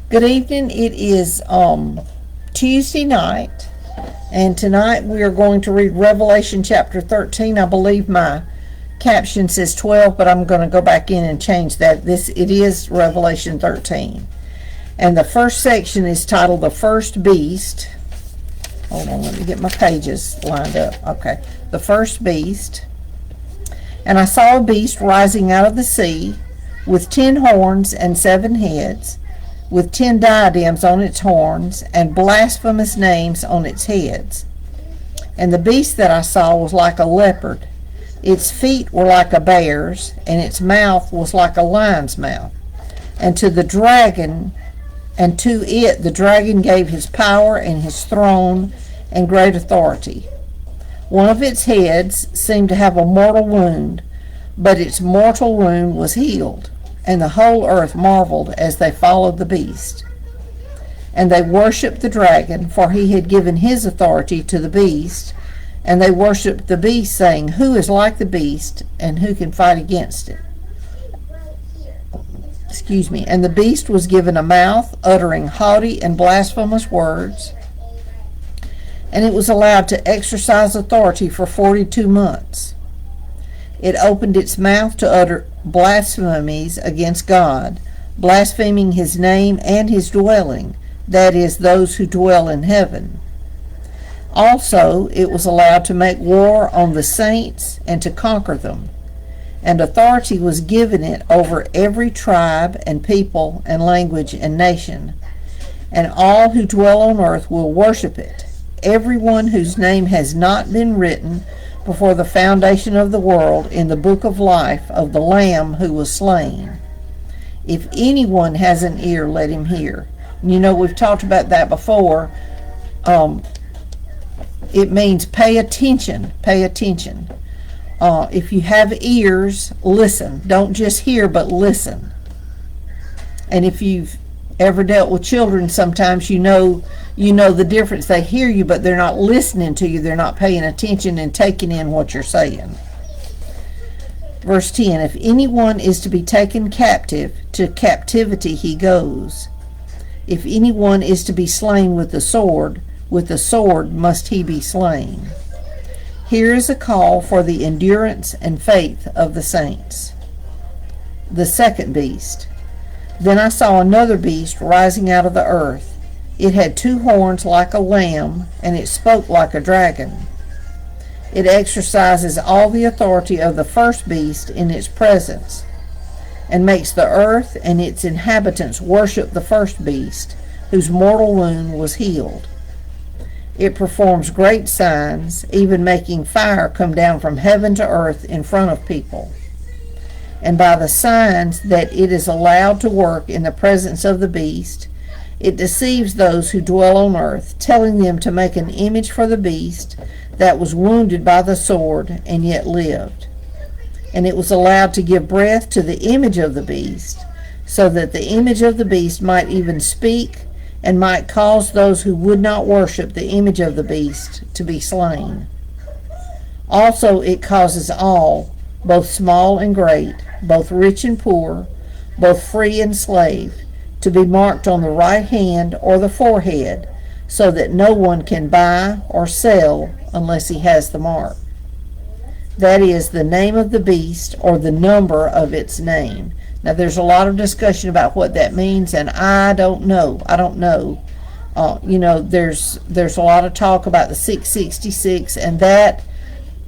Good evening. It is Tuesday night, and tonight we are going to read Revelation chapter 13. I believe my caption says 12, but I'm going to go back in and change that. It is Revelation 13. And the first section is titled The First Beast. Hold on, let me get my pages lined up. Okay. The First Beast. And I saw a beast rising out of the sea with 10 horns and 7 heads, with 10 diadems on its horns, and blasphemous names on its heads. And the beast that I saw was like a leopard. Its feet were like a bear's, and its mouth was like a lion's mouth. And to it the dragon gave his power and his throne and great authority. One of its heads seemed to have a mortal wound, but its mortal wound was healed. And the whole earth marveled as they followed the beast. And they worshipped the dragon, for he had given his authority to the beast. And they worshipped the beast, saying, Who is like the beast, and who can fight against it? And the beast was given a mouth, uttering haughty and blasphemous words. And it was allowed to exercise authority for 42 months. It opened its mouth to utter blasphemies against God, blaspheming his name and his dwelling, that is, those who dwell in heaven. Also, it was allowed to make war on the saints and to conquer them. And authority was given it over every tribe and people and language and nation. And all who dwell on earth will worship it, everyone whose name has not been written before the foundation of the world in the book of life of the Lamb who was slain. If anyone has an ear, let him hear. You know, we've talked about that before. It means pay attention. Pay attention. If you have ears, listen. Don't just hear, but listen. And if you've ever dealt with children, sometimes you know the difference. They hear you, but they're not listening to you. They're not paying attention and taking in what you're saying. Verse 10, if anyone is to be taken captive, to captivity he goes. If anyone is to be slain with the sword must he be slain. Here is a call for the endurance and faith of the saints. The second beast. Then I saw another beast rising out of the earth. It had 2 horns like a lamb, and it spoke like a dragon. It exercises all the authority of the first beast in its presence, and makes the earth and its inhabitants worship the first beast, whose mortal wound was healed. It performs great signs, even making fire come down from heaven to earth in front of people. And by the signs that it is allowed to work in the presence of the beast, it deceives those who dwell on earth, telling them to make an image for the beast that was wounded by the sword and yet lived. And it was allowed to give breath to the image of the beast, so that the image of the beast might even speak and might cause those who would not worship the image of the beast to be slain. Also it causes all, both small and great, both rich and poor, both free and slave, to be marked on the right hand or the forehead, so that no one can buy or sell unless he has the mark. That is the name of the beast or the number of its name. Now there's a lot of discussion about what that means, and I don't know. There's a lot of talk about the 666, and that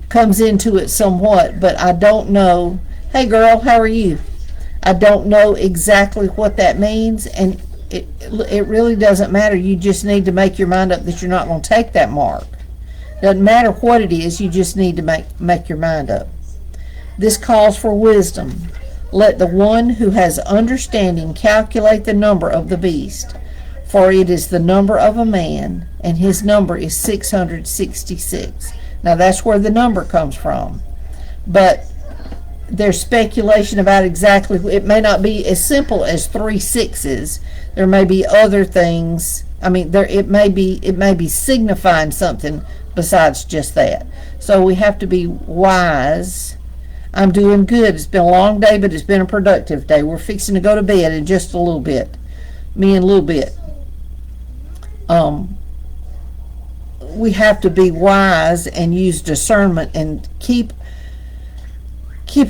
comes into it somewhat, but I don't know. Hey girl, how are you? I don't know exactly what that means, and it really doesn't matter. You just need to make your mind up that you're not going to take that mark. Doesn't matter what it is, you just need to make your mind up. This calls for wisdom. Let the one who has understanding calculate the number of the beast, for it is the number of a man, and his number is 666. Now that's where the number comes from. But there's speculation about exactly, it may not be as simple as 3 6s. There may be other things. I mean, it may be signifying something besides just that. So we have to be wise. I'm doing good. It's been a long day, but it's been a productive day. We're fixing to go to bed in just a little bit. me in a little bit. We have to be wise and use discernment and keep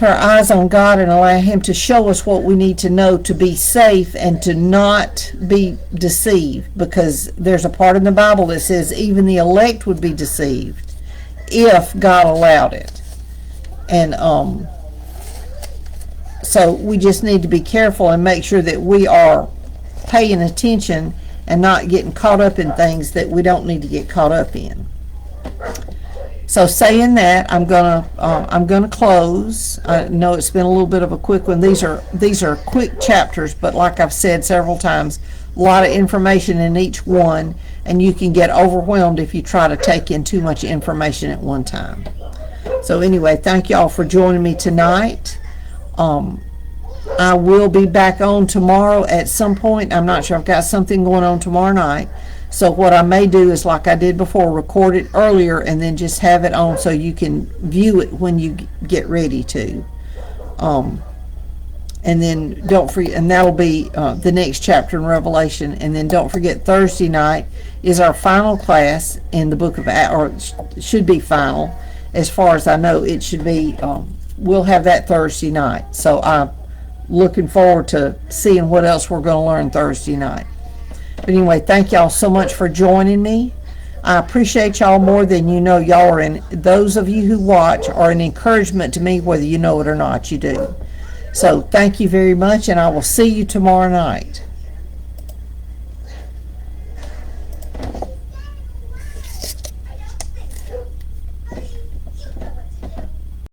our eyes on God and allow Him to show us what we need to know to be safe and to not be deceived, because there's a part in the Bible that says even the elect would be deceived if God allowed it. And so we just need to be careful and make sure that we are paying attention and not getting caught up in things that we don't need to get caught up in. So saying that, I'm gonna close. I know it's been a little bit of a quick one. These are quick chapters, but like I've said several times, a lot of information in each one, and you can get overwhelmed if you try to take in too much information at one time. So anyway, thank y'all for joining me tonight. I will be back on tomorrow at some point. I'm not sure. I've got something going on tomorrow night. So what I may do is, like I did before, record it earlier and then just have it on so you can view it when you get ready to. And then don't forget, and that'll be the next chapter in Revelation. And then don't forget, Thursday night is our final class in the book of Acts, or should be final. As far as I know, it should be. We'll have that Thursday night. So I'm looking forward to seeing what else we're going to learn Thursday night. But anyway, thank y'all so much for joining me. I appreciate y'all more than you know. Y'all are, and those of you who watch are an encouragement to me, whether you know it or not, you do. So thank you very much, and I will see you tomorrow night.